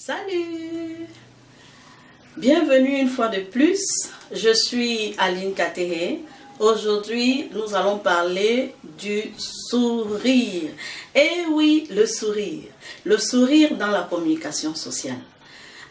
Salut! Bienvenue une fois de plus, je suis Aline Katehe. Aujourd'hui, nous allons parler du sourire. Eh oui, le sourire dans la communication sociale.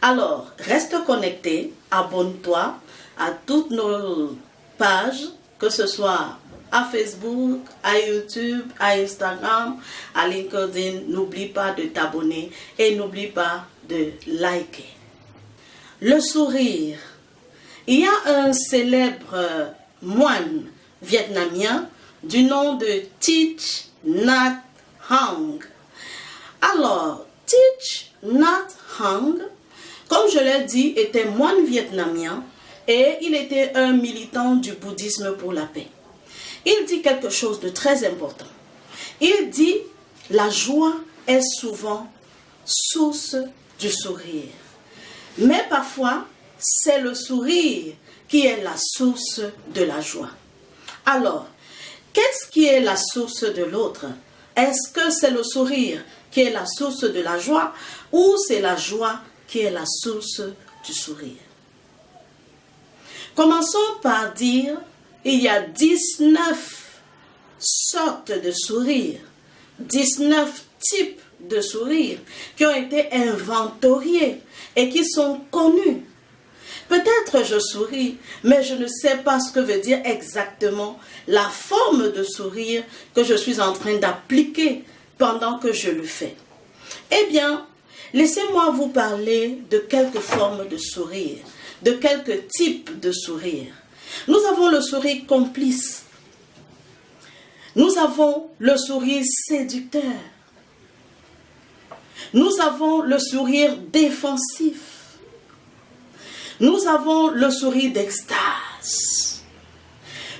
Alors, reste connecté, abonne-toi à toutes nos pages, que ce soit à Facebook, à YouTube, à Instagram, à LinkedIn. N'oublie pas de t'abonner et n'oublie pas de liker. Le sourire. Il y a un célèbre moine vietnamien du nom de Thich Nhat Hanh. Alors, Thich Nhat Hanh, comme je l'ai dit, était moine vietnamien et il était un militant du bouddhisme pour la paix. Il dit quelque chose de très important. Il dit, la joie est souvent source du sourire. Mais parfois, c'est le sourire qui est la source de la joie. Alors, qu'est-ce qui est la source de l'autre? Est-ce que c'est le sourire qui est la source de la joie ou c'est la joie qui est la source du sourire? Commençons par dire, il y a 19 sortes de sourires, 19 types de sourires qui ont été inventoriés et qui sont connus. Peut-être je souris, mais je ne sais pas ce que veut dire exactement la forme de sourire que je suis en train d'appliquer pendant que je le fais. Eh bien, laissez-moi vous parler de quelques formes de sourire, de quelques types de sourire. Nous avons le sourire complice. Nous avons le sourire séducteur. Nous avons le sourire défensif. Nous avons le sourire d'extase.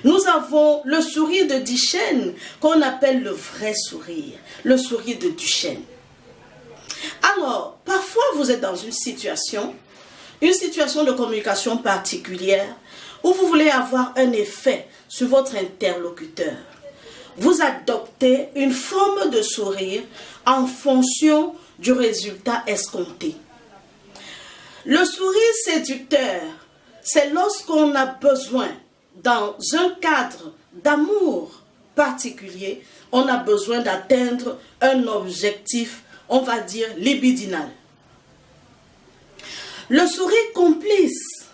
Nous avons le sourire de Duchesne qu'on appelle le vrai sourire, le sourire de Duchesne. Alors, parfois vous êtes dans une situation de communication particulière où vous voulez avoir un effet sur votre interlocuteur. Vous adoptez une forme de sourire en fonction du résultat escompté. Le sourire séducteur, c'est lorsqu'on a besoin, dans un cadre d'amour particulier, on a besoin d'atteindre un objectif, on va dire, libidinal. Le sourire complice,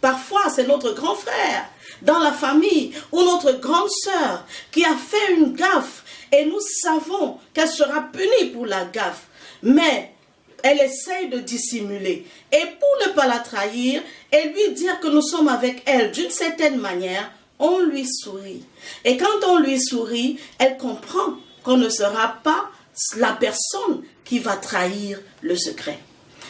parfois c'est notre grand frère dans la famille ou notre grande sœur qui a fait une gaffe et nous savons qu'elle sera punie pour la gaffe, mais elle essaye de dissimuler. Et pour ne pas la trahir et lui dire que nous sommes avec elle d'une certaine manière, on lui sourit. Et quand on lui sourit, elle comprend qu'on ne sera pas la personne qui va trahir le secret.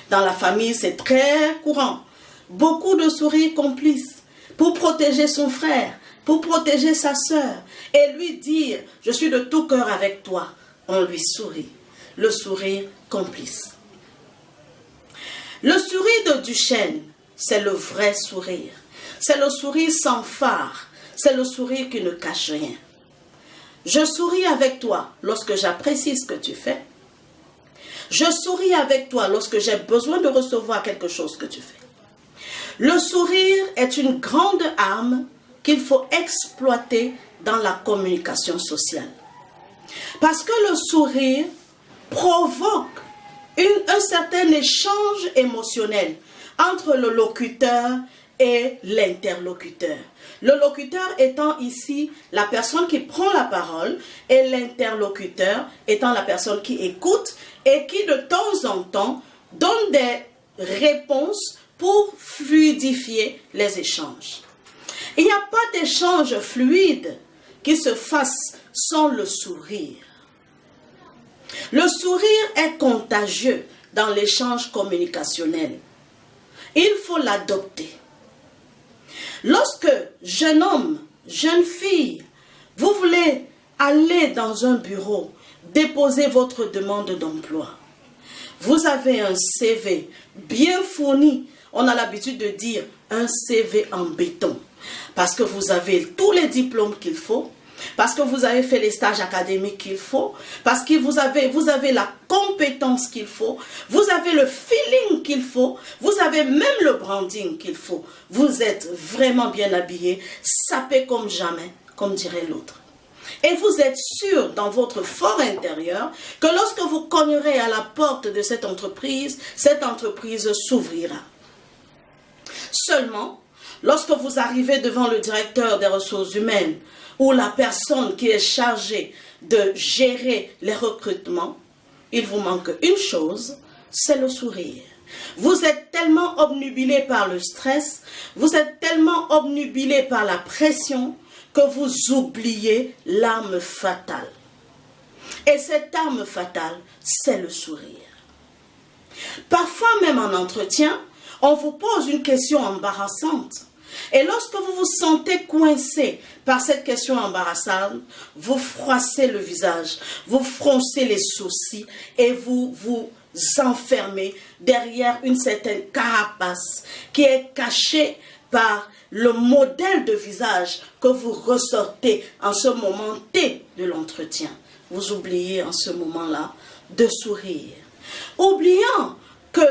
Dans la famille, c'est très courant. Beaucoup de sourires complices pour protéger son frère, pour protéger sa sœur et lui dire « je suis de tout cœur avec toi ». On lui sourit. Le sourire complice. Le sourire de Duchesne, c'est le vrai sourire. C'est le sourire sans fard. C'est le sourire qui ne cache rien. Je souris avec toi lorsque j'apprécie ce que tu fais. Je souris avec toi lorsque j'ai besoin de recevoir quelque chose que tu fais. Le sourire est une grande arme qu'il faut exploiter dans la communication sociale. Parce que le sourire provoque un certain échange émotionnel entre le locuteur et l'interlocuteur. Le locuteur étant ici la personne qui prend la parole et l'interlocuteur étant la personne qui écoute et qui de temps en temps donne des réponses pour fluidifier les échanges. Il n'y a pas d'échange fluide qui se fasse sans le sourire. Le sourire est contagieux dans l'échange communicationnel. Il faut l'adopter. Lorsque, jeune homme, jeune fille, vous voulez aller dans un bureau, déposer votre demande d'emploi, vous avez un CV bien fourni, on a l'habitude de dire un CV en béton, parce que vous avez tous les diplômes qu'il faut, parce que vous avez fait les stages académiques qu'il faut, parce que vous avez la compétence qu'il faut, vous avez le feeling qu'il faut, vous avez même le branding qu'il faut. Vous êtes vraiment bien habillé, sapé comme jamais, comme dirait l'autre. Et vous êtes sûr dans votre fort intérieur que lorsque vous cognerez à la porte de cette entreprise s'ouvrira. Seulement, lorsque vous arrivez devant le directeur des ressources humaines ou la personne qui est chargée de gérer les recrutements, il vous manque une chose, c'est le sourire. Vous êtes tellement obnubilé par le stress, vous êtes tellement obnubilé par la pression que vous oubliez l'arme fatale. Et cette arme fatale, c'est le sourire. Parfois même en entretien, on vous pose une question embarrassante. Et lorsque vous vous sentez coincé par cette question embarrassante, vous froissez le visage, vous froncez les sourcils et vous vous enfermez derrière une certaine carapace qui est cachée par le modèle de visage que vous ressortez en ce moment T de l'entretien. Vous oubliez en ce moment-là de sourire, oubliant que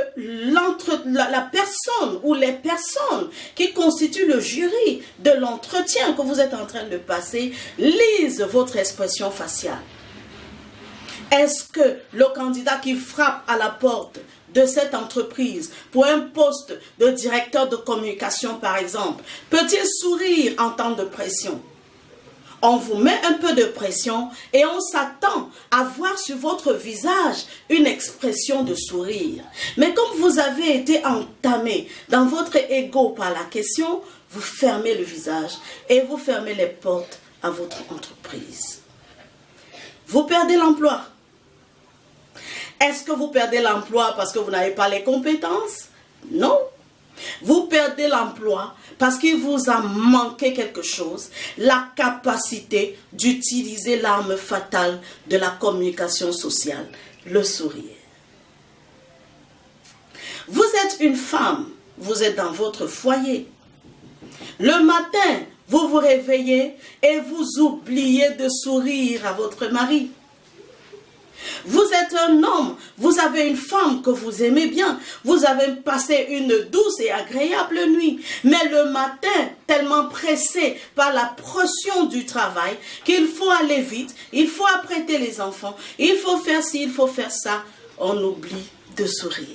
la personne ou les personnes qui constituent le jury de l'entretien que vous êtes en train de passer lisent votre expression faciale. Est-ce que le candidat qui frappe à la porte de cette entreprise pour un poste de directeur de communication par exemple, peut-il sourire en temps de pression? On vous met un peu de pression et on s'attend à voir sur votre visage une expression de sourire. Mais comme vous avez été entamé dans votre ego par la question, vous fermez le visage et vous fermez les portes à votre entreprise. Vous perdez l'emploi. Est-ce que vous perdez l'emploi parce que vous n'avez pas les compétences? Non. Vous perdez l'emploi parce qu'il vous a manqué quelque chose, la capacité d'utiliser l'arme fatale de la communication sociale, le sourire. Vous êtes une femme, vous êtes dans votre foyer. Le matin, vous vous réveillez et vous oubliez de sourire à votre mari. Vous êtes un homme, vous avez une femme que vous aimez bien, vous avez passé une douce et agréable nuit, mais le matin, tellement pressé par la pression du travail, qu'il faut aller vite, il faut apprêter les enfants, il faut faire ci, il faut faire ça, on oublie de sourire.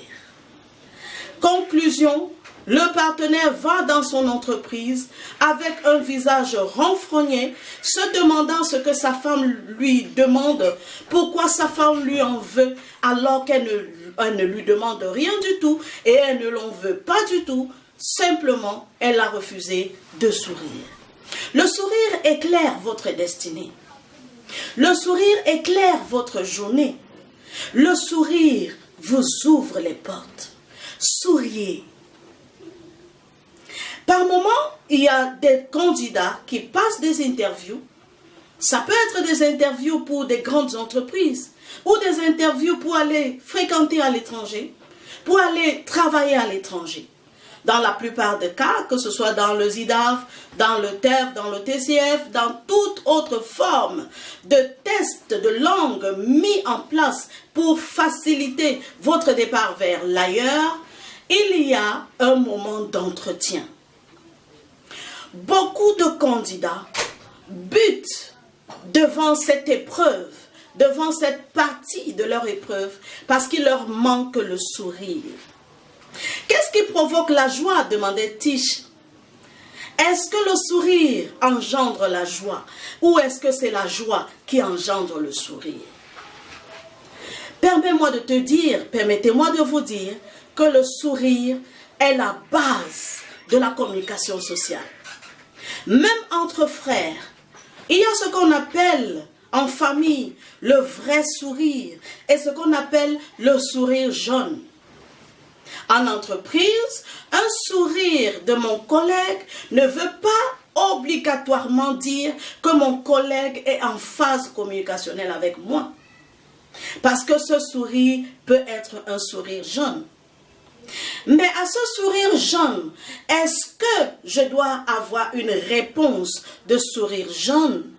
Conclusion, le partenaire va dans son entreprise avec un visage renfrogné, se demandant ce que sa femme lui demande, pourquoi sa femme lui en veut alors qu'elle ne lui demande rien du tout et elle ne l'en veut pas du tout, simplement elle a refusé de sourire. Le sourire éclaire votre destinée. Le sourire éclaire votre journée. Le sourire vous ouvre les portes. Souriez. Par moment, il y a des candidats qui passent des interviews. Ça peut être des interviews pour des grandes entreprises ou des interviews pour aller fréquenter à l'étranger, pour aller travailler à l'étranger. Dans la plupart des cas, que ce soit dans le ZIDAF, dans le TEF, dans le TCF, dans toute autre forme de test de langue mis en place pour faciliter votre départ vers l'ailleurs, il y a un moment d'entretien. Beaucoup de candidats butent devant cette épreuve, devant cette partie de leur épreuve, parce qu'il leur manque le sourire. Qu'est-ce qui provoque la joie? Demandait Tish. Est-ce que le sourire engendre la joie ou est-ce que c'est la joie qui engendre le sourire? Permettez-moi de vous dire que le sourire est la base de la communication sociale. Même entre frères, il y a ce qu'on appelle en famille le vrai sourire et ce qu'on appelle le sourire jaune. En entreprise, un sourire de mon collègue ne veut pas obligatoirement dire que mon collègue est en phase communicationnelle avec moi. Parce que ce sourire peut être un sourire jaune. Mais à ce sourire jaune, est-ce que je dois avoir une réponse de sourire jaune?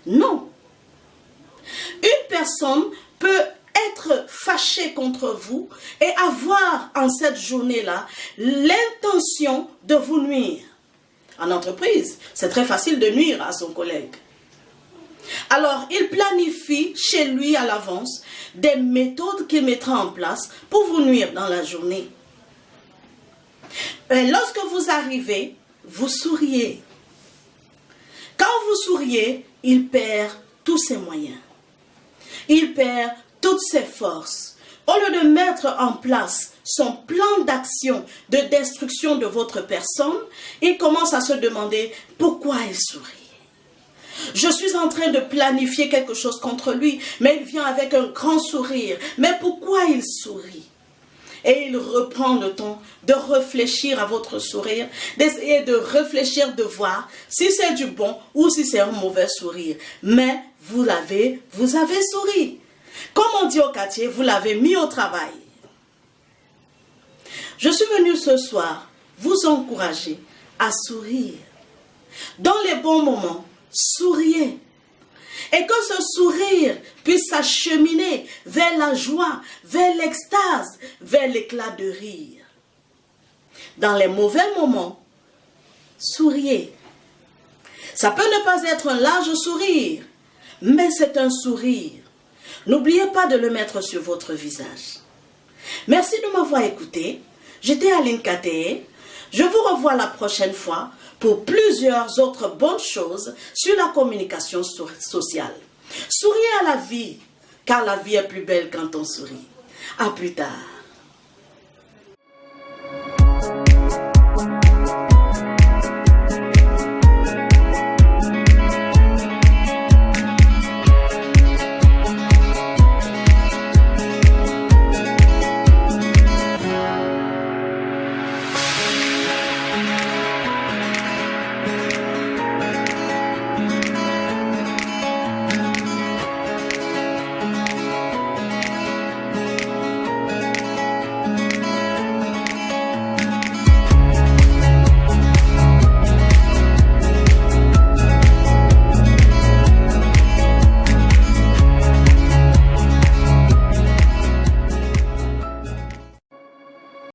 Non. Une personne peut être fâchée contre vous et avoir en cette journée-là l'intention de vous nuire. En entreprise, c'est très facile de nuire à son collègue. Alors, il planifie chez lui à l'avance des méthodes qu'il mettra en place pour vous nuire dans la journée. Et lorsque vous arrivez, vous souriez. Quand vous souriez, il perd tous ses moyens. Il perd toutes ses forces. Au lieu de mettre en place son plan d'action de destruction de votre personne, il commence à se demander pourquoi il sourit. Je suis en train de planifier quelque chose contre lui, mais il vient avec un grand sourire. Mais pourquoi il sourit? Et il reprend le temps de réfléchir à votre sourire, d'essayer de réfléchir, de voir si c'est du bon ou si c'est un mauvais sourire. Mais vous avez souri. Comme on dit au quartier, vous l'avez mis au travail. Je suis venue ce soir vous encourager à sourire. Dans les bons moments, souriez. Et que ce sourire puisse s'acheminer vers la joie, vers l'extase, vers l'éclat de rire. Dans les mauvais moments, souriez. Ça peut ne pas être un large sourire, mais c'est un sourire. N'oubliez pas de le mettre sur votre visage. Merci de m'avoir écouté. J'étais Aline Kateye. Je vous revois la prochaine fois pour plusieurs autres bonnes choses sur la communication sociale. Souriez à la vie, car la vie est plus belle quand on sourit. À plus tard.